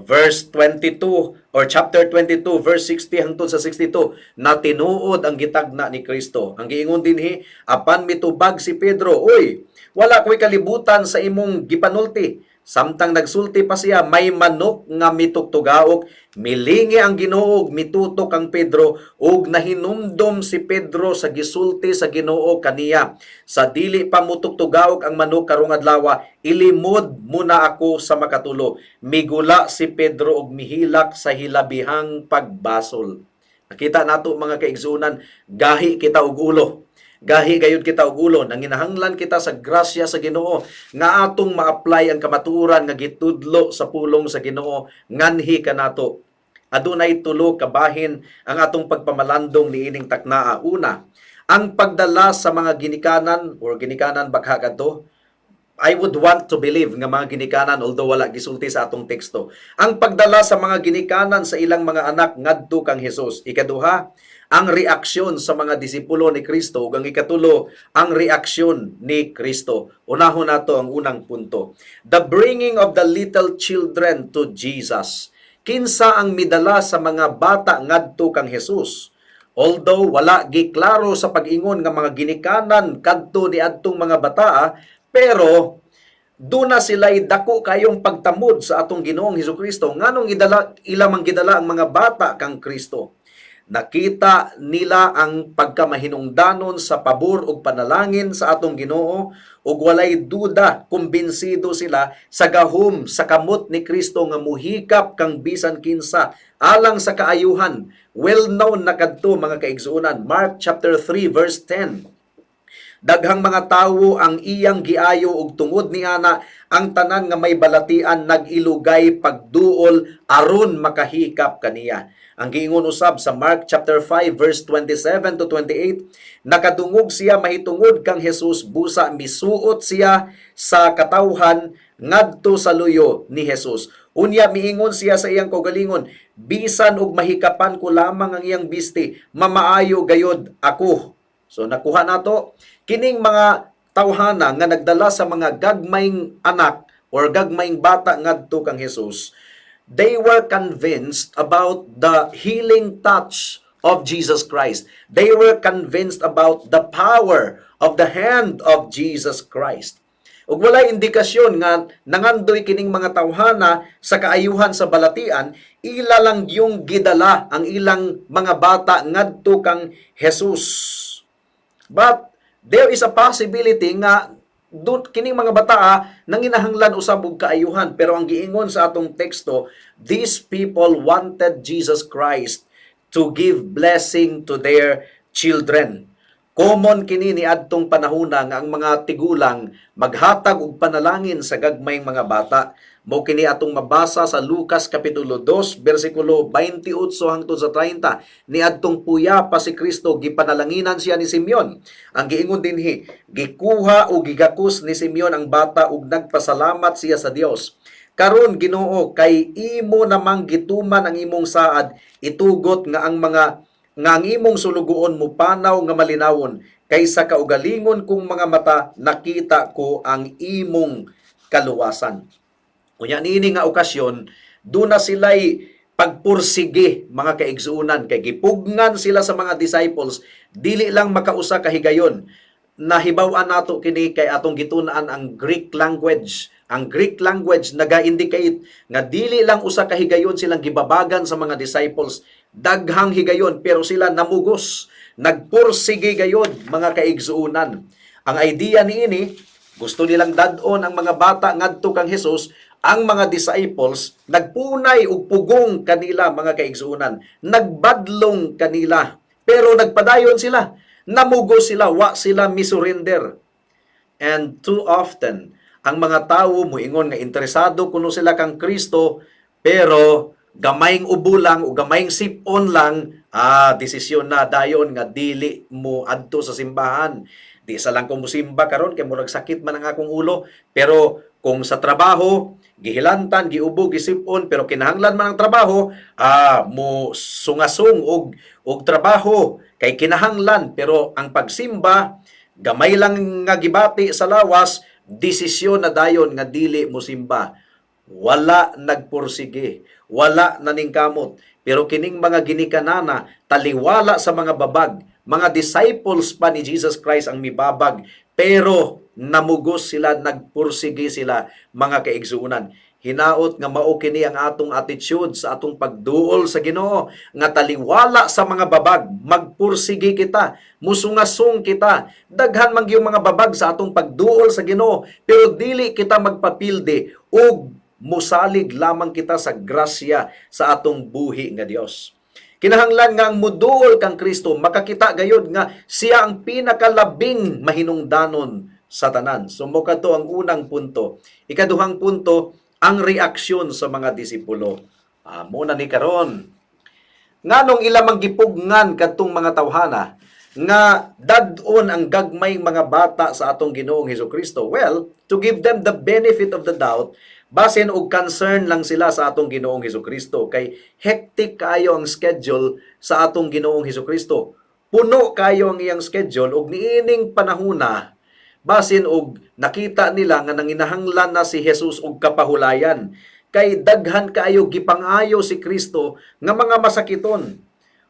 Verse 22 or chapter 22 verse 60 hangtod sa 62, na tinuod ang gitagna ni Kristo. Ang giingon dinhi, apan mitubag si Pedro, oy, wala ko'y kalibutan sa imong gipanulti. Samtang nagsulti pa siya, may manok nga mitugtugaok, milingi ang Ginoo ug mitutok ang Pedro, ug nahinumdom si Pedro sa gisulti sa Ginoo kaniya. Sa dili pa mutugtugaok ang manok karong adlaw, ilimod muna ako sa makatulo. Migula si Pedro ug mihilak sa hilabihang pagbasol. Nakita nato mga kaigsunan, gahi kita og ulo. Gahi gayud kita og ulo, nanginahanglan kita sa grasya sa Ginoo nga atong ma-apply ang kamatuoran nga gitudlo sa pulong sa Ginoo nganhi kanato. Adunay tulo kabahin ang atong pagpamalandong niining taknaa. Una, ang pagdala sa mga ginikanan or ginikanan bakha kadto. I would want to believe nga mga ginikanan, although wala gisulti sa atong teksto. Ang pagdala sa mga ginikanan sa ilang mga anak ngadto kang Hesus. Ikaduha, ang reaksyon sa mga disipulo ni Kristo. Ug ang ikatulo, ang reaksyon ni Kristo. Unahon nato ang unang punto. The bringing of the little children to Jesus. Kinsa ang midala sa mga bata ngadto kang Hesus? Although wala giklaro sa pag-ingon nga mga ginikanan kadto ni adtong mga bata, pero duna sila'y dako kayong pagtamod sa atong Ginoong Hesukristo. Nganong ilamang gidala ang mga bata kang Kristo? Nakita nila ang pagkamahinungdanon sa pabor ug panalangin sa atong Ginoo, ug walay duda, kumbinsido sila sa gahom sa kamot ni Kristo nga muhikap kang bisan kinsa alang sa kaayuhan. Well known na kadto mga kaigsuonan, Mark chapter 3 verse 10. Daghang mga tawo ang iyang giayo ug tungod niana ang tanan nga may balatian nagilugay pagduol aron makahikap kaniya. Ang giingon usab sa Mark chapter 5 verse 27 to 28, nakadungog siya mahitungod kang Hesus, busa misuot siya sa katawhan ngadto sa luyo ni Hesus. Unya miingon siya sa iyang kaugalingon, bisan og mahikapan ko lamang ang iyang bisti, mamaayo gayod ako. So nakuha nato kining mga tawhana nga nagdala sa mga gagmayng anak or gagmayng bata ngadto kang Hesus. They were convinced about the healing touch of Jesus Christ. They were convinced about the power of the hand of Jesus Christ. Ug walay indikasyon nga nangandoy kining mga tawhana sa kaayuhan sa balatian, ila lang yung gidala ang ilang mga bata ngadto kang Hesus. But there is a possibility nga kining mga bata nanginahanglan usab og kaayuhan, pero ang giingon sa atong teksto, these people wanted Jesus Christ to give blessing to their children. Common kini ni adtong panahona nga ang mga tigulang maghatag og panalangin sa gagmayng mga bata. Mao kini atong mabasa sa Lucas kapitulo 2 bersikulo 28 hangtod sa 30. Ni adtong puya pa si Kristo, gipanalanginan siya ni Simeon. Ang giingon dinhi, gikuha o gigakos ni Simeon ang bata ug nagpasalamat siya sa Dios. Karon Ginoo, kay imo namang gituman ang imong saad, itugot nga ang imong sulugoon mo panaw nga malinawon, kaysa kaugalingon kong mga mata nakita ko ang imong kaluwasan. Kunya niini nga okasyon, duna sila'y pagpursige mga kaigsuunan, kay gipugngan sila sa mga disciples, dili lang makausa ka higayon. nahibaw-an nato kini kay atong gitun-an ang Greek language. Ang Greek language naga-indicate nga dili lang usa ka higayon silang gibabagan sa mga disciples, daghang higayon pero sila namugos, nagpursige gayod mga kaigsuonan. Ang idea niini, gusto nilang dad-on ang mga bata ngadto kang Hesus, ang mga disciples nagpunay og pugong kanila mga kaigsuonan, nagbadlong kanila, pero nagpadayon sila, namugos sila, wa sila misurrender. And too often, ang mga tao moingon nga interesado kuno sila kang Kristo, pero gamayng ubo lang o gamayng sipon lang, desisyon na dayon nga dili mo adto sa simbahan. Di sa lang ko musimba karon kay murag sakit man ang akong ulo, pero kung sa trabaho gihilantan, giubo, gisipon, pero kinahanglan man ang trabaho, mo sungasong og trabaho kay kinahanglan, pero ang pagsimba gamay lang nga gibati sa lawas, desisyon na dayon nga dili mo simba. Wala nagpursige, wala naningkamot. Pero kining mga ginikanana, taliwala sa mga babag, mga disciples pa ni Jesus Christ ang mibabag, pero namugos sila, nagpursige sila, mga kaigsuunan. Hinaot nga mao kini ang atong attitude sa atong pagduol sa Ginoo, nga taliwala sa mga babag, magpursige kita, musungasong kita. Daghan man gyud mga babag sa atong pagduol sa Ginoo, pero dili kita magpapilde ug musalig lamang kita sa grasya sa atong buhi nga Dios. Kinahanglan nga ang muduol kang Kristo, makakita gayud nga siya ang pinakalabing mahinungdanon sa tanan. So mo kadto ang unang punto. Ikaduhang punto, ang reaksyon sa mga disipulo. Muna ni karon. Nganong ilamang gipugngan kadtong mga tawhana nga dad-on ang gagmay mga bata sa atong Ginoong Hesukristo? Well, to give them the benefit of the doubt, basin og concern lang sila sa atong Ginoong Hesukristo, kay hectic kayo ang schedule sa atong Ginoong Hesukristo. Puno kayo ang iyang schedule og niining panahona, basin og nakita nila nga nanginahanglan na si Jesus og kapahulayan, kay daghan kaayo gipangayo si Kristo nga mga masakiton.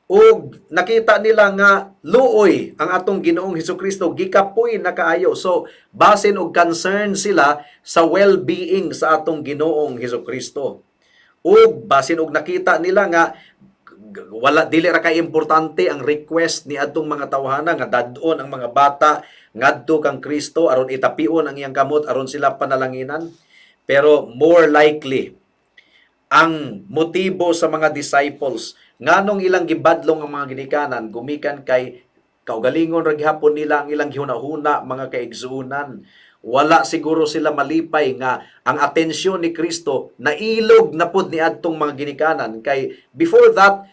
Og nakita nila nga luoy ang atong Ginoong Hesukristo, gikapoy na kaayo. So basin og concern sila sa well-being sa atong Ginoong Hesukristo. Og basin og nakita nila nga wala dili ra kay importante ang request ni atong mga tawhana nga dad-on ang mga bata ngadto kang Kristo aron itapion ang iyang kamot aron sila panalanginan. Pero more likely ang motibo sa mga disciples nganong ilang gibadlong ang mga ginikanan gumikan kay kaugalingon ra gihapon nila ang ilang gihunahuna, mga kaigsuunan. Wala siguro sila malipay nga ang atensyon ni Kristo nailog na pud niadtong mga ginikanan, kay before that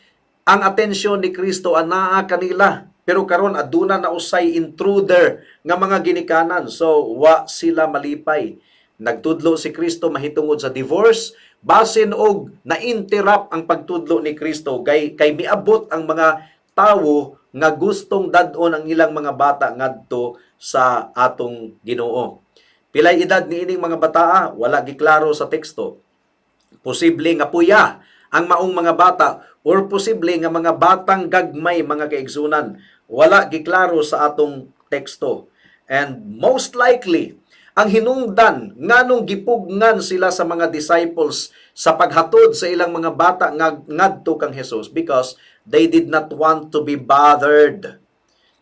ang atensyon ni Kristo anaa kanila, pero karon aduna na usay intruder nga mga ginikanan, so wa sila malipay. Nagtudlo si Kristo mahitungod sa divorce, basin og na-interrupt ang pagtudlo ni Kristo kay miabot ang mga tawo nga gustong dad-on ang ilang mga bata ngadto sa atong Ginoo. Pilay edad ni ining mga bataa, wala giklaro sa teksto. Posible nga puya ang maong mga bata or posible nga mga batang gagmay, mga kaigsunan. Wala giklaro sa atong teksto. And most likely, ang hinungdan nganong gipugngan sila sa mga disciples sa paghatod sa ilang mga bata ngadto kang Jesus, because they did not want to be bothered.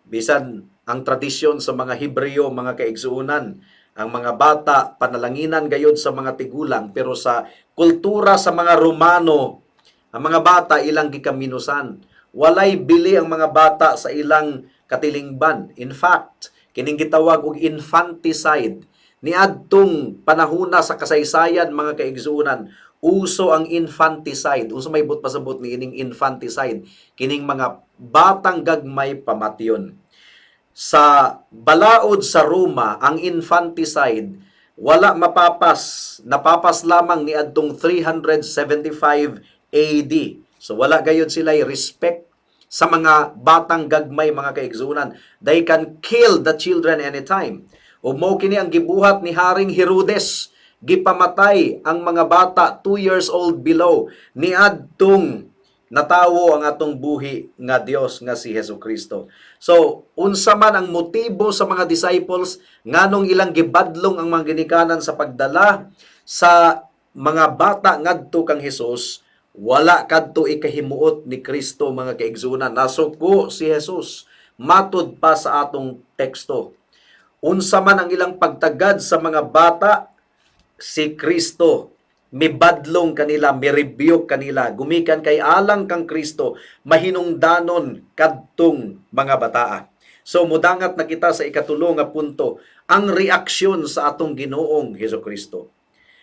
Bisan ang tradisyon sa mga Hebreo, mga kaigsuunan, ang mga bata panalanginan gayud sa mga tigulang, pero sa kultura sa mga Romano, ang mga bata ilang gikaminusan. Walay bili ang mga bata sa ilang katilingban. In fact, kining gitawag og infanticide. Niadtong panahuna sa kasaysayan, mga kaigsuunan, uso ang infanticide. Uso may pasabot ni ining infanticide. Kining mga batang gagmay pamatyon. Sa balaod sa Roma, ang infanticide wala mapapas. Napapas lamang ni adtong 375 AD. So wala gayud sila respect sa mga batang gagmay, mga kaigsuunan. They can kill the children anytime. O mo kini ang gibuhat ni Haring Herodes, gipamatay ang mga bata 2 years old below niadtong natawo ang atong buhi nga Dios nga si Hesukristo. So, unsa man ang motibo sa mga disciples nganong ilang gibadlong ang mga ginikanan sa pagdala sa mga bata ngadto kang Hesus, wala kadto ikahimuot ni Kristo mga kaigsunan. Nasuko si Jesus matud pa sa atong teksto. Unsa man ang ilang pagtagad sa mga bata, si Kristo mibadlong kanila, mi-rebuke kanila, gumikan kay alang kang Kristo, mahinungdanon kadtong mga bataa. So mudangat na kita sa ikatulo nga punto, ang reaksyon sa atong Ginoong Hesukristo.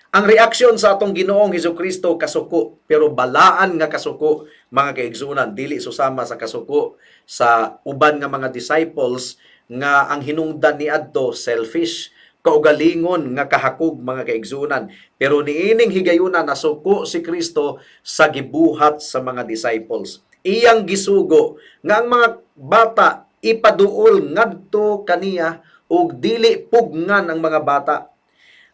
Ang reaksyon sa atong Ginoong Hesukristo kasuko, pero balaan nga kasuko, mga kaigsunan, dili susama sa kasuko sa uban nga mga disciples nga ang hinungdan niadto selfish, kaugalingon nga kahakog, mga kaigsunan. Pero niining higayuna nasuko si Kristo sa gibuhat sa mga disciples. Iyang gisugo nga ang mga bata ipaduol ngadto kaniya ug dili pugngan ang mga bata.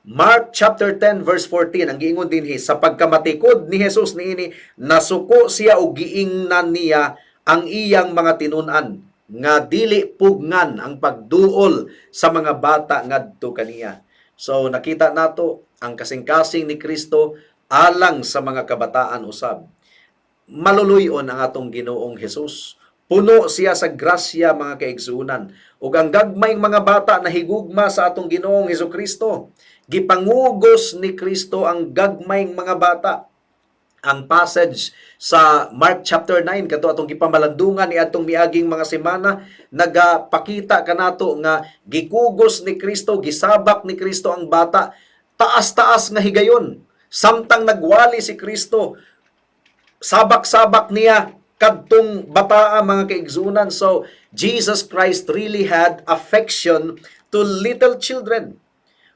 Mark chapter 10 verse 14 ang giingon dinhi, sa pagkamatikod ni Jesus niini nasuko siya ug giingnan niya ang iyang mga tinun-an nga dili pugngan ang pagduol sa mga bata ngadto kaniya. So nakita nato ang kasing-kasing ni Kristo alang sa mga kabataan usab. Maluluyon ang atong Ginoong Hesus. Puno siya sa grasya, mga kaigsunan. Ug ang gagmayng mga bata na higugma sa atong Ginoong Hesukristo. Gipangugos ni Kristo ang gagmayng mga bata. Ang passage sa Mark chapter 9 kato atong gipamalandungan ni atong miaging mga semana, nagapakita kanato nga gikugos ni Kristo, gisabak ni Kristo ang bata, taas-taas nga higayon. Samtang nagwali si Kristo, sabak-sabak niya kadtong bataa, mga kaigsunan. So Jesus Christ really had affection to little children.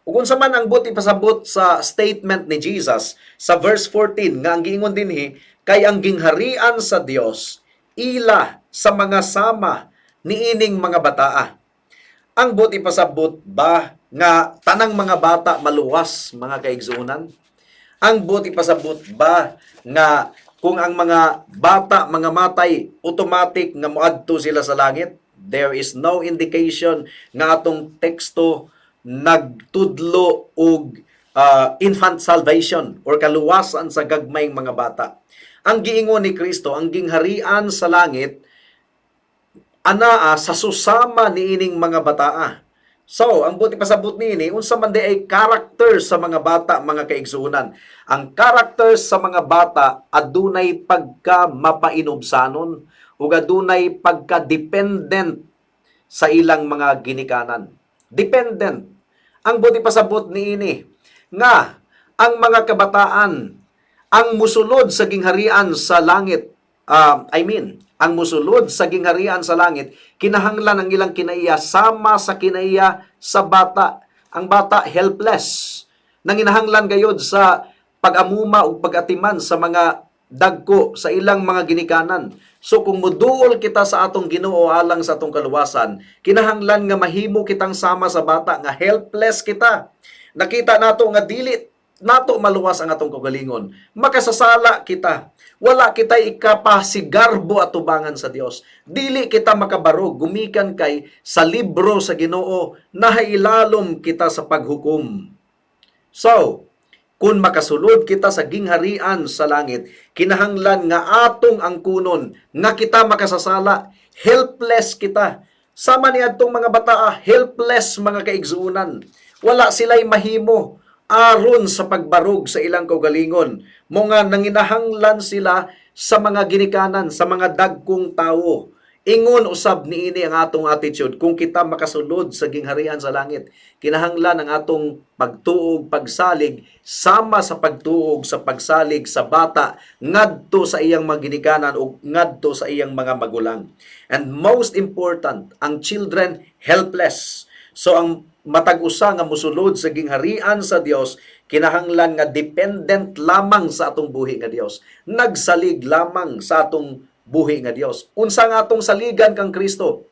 Ug unsa man ang buti pasabot sa statement ni Jesus sa verse 14 nga ang giingon dinhi, kay ang gingharian sa Dios ila sa mga sama niining mga bataa. Ang buti pasabot ba nga tanang mga bata maluwas, mga kaigsunan? Ang buti pasabot ba nga kung ang mga bata mga matay, automatic nga moadto sila sa langit? There is no indication nga atong teksto nagtudlo og infant salvation or kaluwasan sa gagmayng mga bata. Ang giingon ni Kristo, ang gingharian sa langit anaa sa susama niining mga bataa. So, ang buti pasabot niini, unsa man di ay character sa mga bata, mga kaigsunan. Ang character sa mga bata adunay pagka mapainubsanon ug adunay pagka dependent sa ilang mga ginikanan. Dependent. Ang buti pasabot niini nga ang mga kabataan ang musulod sa gingharian sa langit, ang musulod sa gingharian sa langit, kinahanglan ang ilang kinaiya sama sa kinaiya sa bata. Ang bata helpless, nanginahanglan gayod sa pag-amuma o pag-atiman sa mga dagko sa ilang mga ginikanan. So kung muduol kita sa atong Ginoo alang sa atong kaluwasan, kinahanglan nga mahimo kitang sama sa bata nga helpless kita. Nakita nato nga dili nato maluwas ang atong kaugalingon, makasasala kita. Wala kita ikapasigarbo at tubangan sa Dios. Dili kita makabarog, gumikan kay sa libro sa Ginoo, nahailalom kita sa paghukom. So, kung makasulod kita sa gingharian sa langit, kinahanglan nga atong angkunon nga kita makasasala, helpless kita. Sama ni atong mga bataa, helpless, mga kaigsuunan. Wala sila'y mahimo aron sa pagbarog sa ilang kaugalingon. Mga nanginahanglan sila sa mga ginikanan, sa mga dagkong tawo. Ingon usab niini ang atong attitude kung kita makasulod sa gingharian sa langit. Kinahanglan ang atong pagtuog, pagsalig sama sa pagtuog sa pagsalig sa bata ngadto sa iyang mga ginikanan o ngadto sa iyang mga magulang. And most important, ang children helpless. So ang matag usa nga mosulod sa gingharian sa Dios, kinahanglan nga dependent lamang sa atong buhi nga Dios. Nagsalig lamang sa atong buhi nga Dios. Unsa nga atong saligan kang Kristo?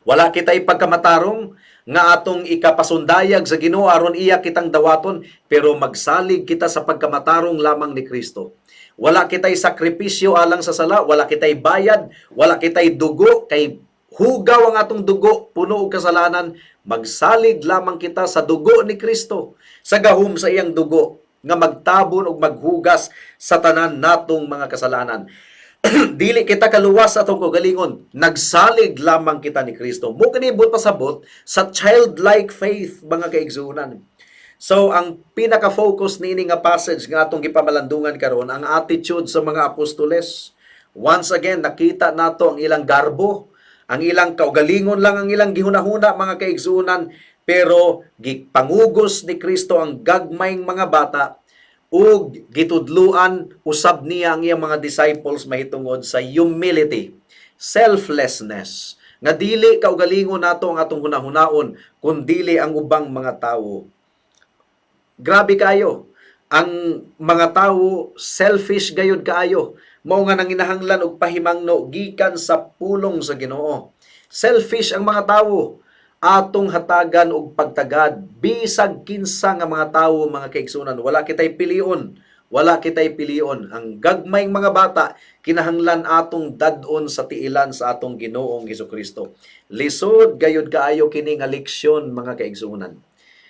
Wala kitay pagkamatarong nga atong ikapasundayag sa Ginoo aron iya kitang dawaton, pero magsalig kita sa pagkamatarong lamang ni Kristo. Wala kitay sakripisyo alang sa sala, wala kitay bayad, wala kitay dugo, kay hugaw ang atong dugo, puno og kasalanan, magsalig lamang kita sa dugo ni Kristo, sa gahom sa iyang dugo, nga magtabon og maghugas sa tanan natong mga kasalanan. Dili kita kaluwas sa atong kaugalingon, nagsalig lamang kita ni Kristo. Mo kanibot pasabot sa childlike faith, mga kaigsunan. So ang pinaka-focus niini nga passage nga atong gipamalandungan karon, ang attitude sa mga apostoles. Once again nakita nato ang ilang garbo, ang ilang kaugalingon lang ang ilang gihunahuna, mga kaigsunan, pero gipangugos ni Kristo ang gagmayng mga bata ug gitudluan usab niya ang iyang mga disciples mahitungod sa humility, selflessness, nga dili kaugalingon nato ang atong hunahunaon kundili ang ubang mga tawo. Grabe kayo. Ang mga tawo selfish gayud kaayo. Mao nga nanginahanglan og pahimangno gikan sa pulong sa Ginoo. Selfish ang mga tawo. Atong hatagan og pagtagad bisag kinsa nga mga tawo, mga kaigsunan. Wala kitay pilion. Wala kitay pilion. Ang gagmayng mga bata kinahanglan atong dadon sa tiilan sa atong Ginoong Hesukristo. Lisod gayud kaayo kini nga leksyon, mga kaigsunan.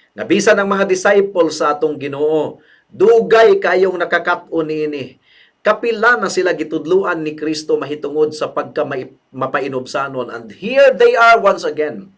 Nabisan ang mga disciples sa atong Ginoo, dugay kayong nakakatun niini. Kapila na sila gitudluan ni Kristo mahitungod sa pagka mapainobsanon, and here they are once again.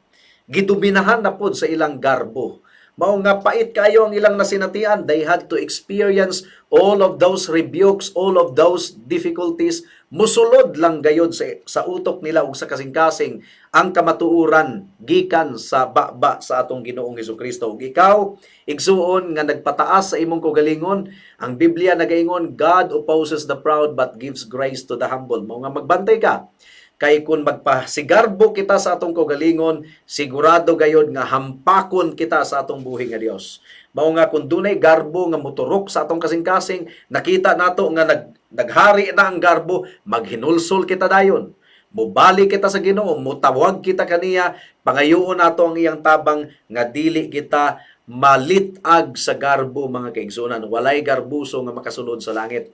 Gituminahan na pod sa ilang garbo. Mao nga pait kayo ang ilang nasinatian. They had to experience all of those rebukes, all of those difficulties. Musulod lang gayod sa utok nila ug sa kasing-kasing ang kamatuoran gikan sa baba sa atong Ginoong Hesukristo. Ug ikaw, igsuon nga nagpataas sa imong kaugalingon, ang Biblia nagaingon, God opposes the proud but gives grace to the humble. Mao nga magbantay ka. Kay kung magpasigarbo kita sa atong kaugalingon, sigurado gayod nga hampakon kita sa atong buhi nga Dios. Mao nga kung dunay garbo nga moturok sa atong kasing-kasing, nakita nato nga naghari na ang garbo, maghinulsol kita dayon. Mubali kita sa Ginoo, mutawag kita kaniya, pangayoon nato ang iyang tabang nga dili kita malitag sa garbo, mga kaigsunan. Walay garbuso nga makasulod sa langit.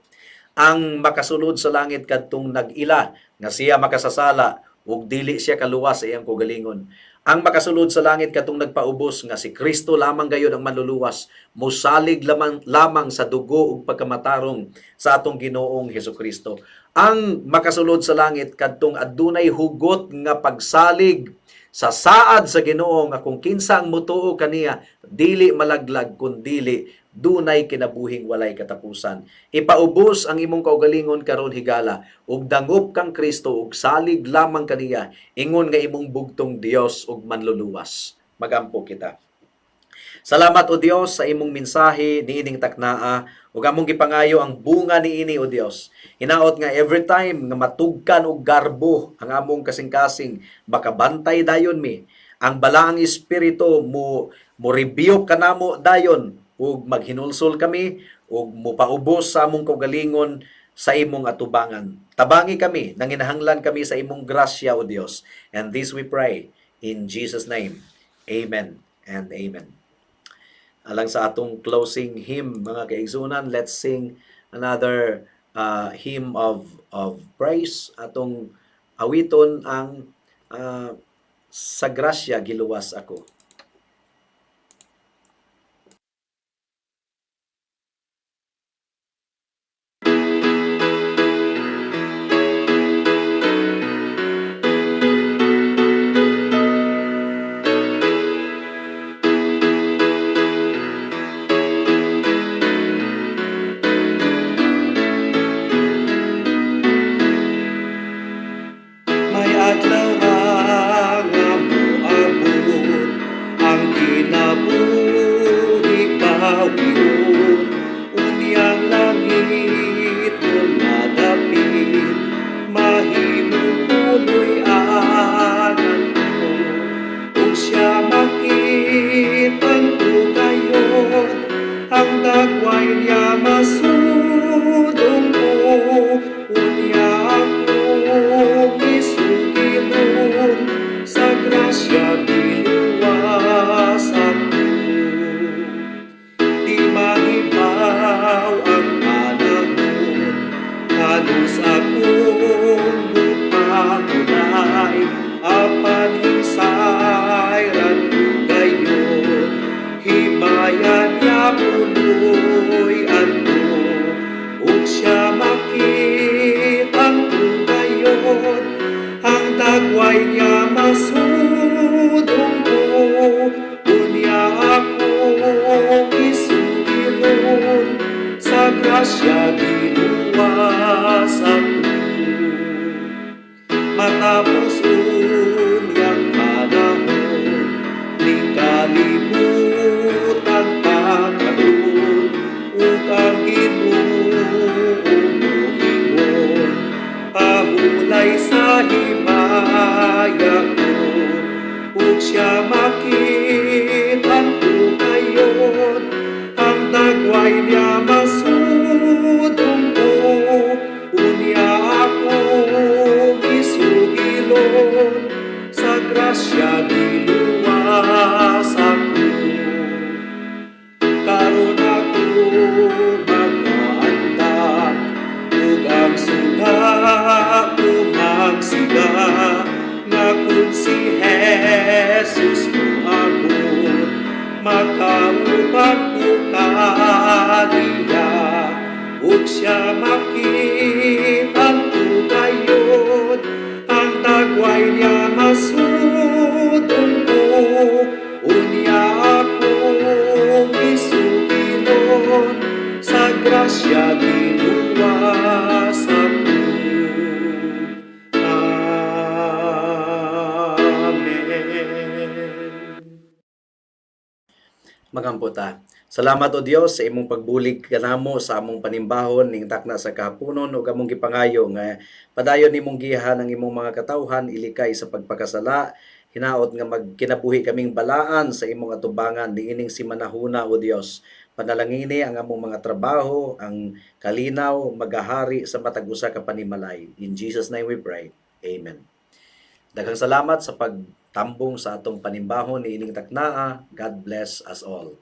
Ang makasulod sa langit kadtong nag-ila nga siya makasasala ug dili siya kaluwas sa iyang kaugalingon. Ang makasulod sa langit katong nagpaubos nga si Kristo lamang gayud ang manluluwas, musalig lamang sa dugo ug pagkamatarong sa atong Ginoong Hesukristo. Ang makasulod sa langit kadtong adunay hugot nga pagsalig sa saad sa Ginoo nga kung kinsa ang mutuo kaniya dili malaglag kundili dunay kinabuhing walay katapusan. Ipaubos ang imong kaugalingon karon higala ug dangop kang Kristo ug salig lamang kaniya, ingon nga imong bugtong Dios ug manluluwas. Magampo kita. Salamat o Dios sa imong mensahe niining taknaa ug among gipangayo ang bunga niini o Dios. Hinaot nga every time nga matugkan og garbo ang among kasing-kasing, makabantay dayon mi. Ang balaang espiritu mo rebuke kanamo dayon ug maghinulsol kami ug mopaubos sa among kaugalingon sa imong atubangan. Tabangi kami, nanginahanglan kami sa imong grasya o Dios. And this we pray in Jesus' name. Amen and amen. Alang sa atong closing hymn, mga kaigsunan, let's sing another hymn of praise. Atong awiton ang sa grasya giluwas ako. May adlaw ra nga moabot ang kinabuhi bawion, unyang langit madapit, mahimong punoy anan ko. Kung siya makitang tugayon, ang dagway niya masudong ko, unya akong isugilon sa grasya biluwas. grasya giluwas ako. Matapos unyang panahon, di kalibutan pa karon, ug ang Ginoo moingon, pahulay sa himaya ko, ug siya makit-an ko ngayon, ang dagway niya masudong ko, unya akong isugilon, sa grasya giluwas ako. Karon ako mag-aanda, ug ang suga ko magsiga, nga kung si Jesus moabot, makauban ko kaniya, ug siya makit-an ko gayon, ang dagway niya masudong ko, unya akong isugilon, sa grasya giluwas ako. Amen. Magamputa. Salamat o Dios sa imong pagbulig kanamo sa among panimbahon ning takna sa kahaponon ug among gipangayo nga padayon nimong gihan ang imong mga katawhan ilikay sa pagpakasala, hinaot nga magkinabuhi kaming balaan sa imong atubangan niining si manahuna o Dios. Panalangini ang among mga trabaho, ang kalinaw magahari sa matag usa ka panimalay. In Jesus name we pray. Amen. Daghang salamat sa pagtambong sa atong panimbahon niining taknaa. God bless us all.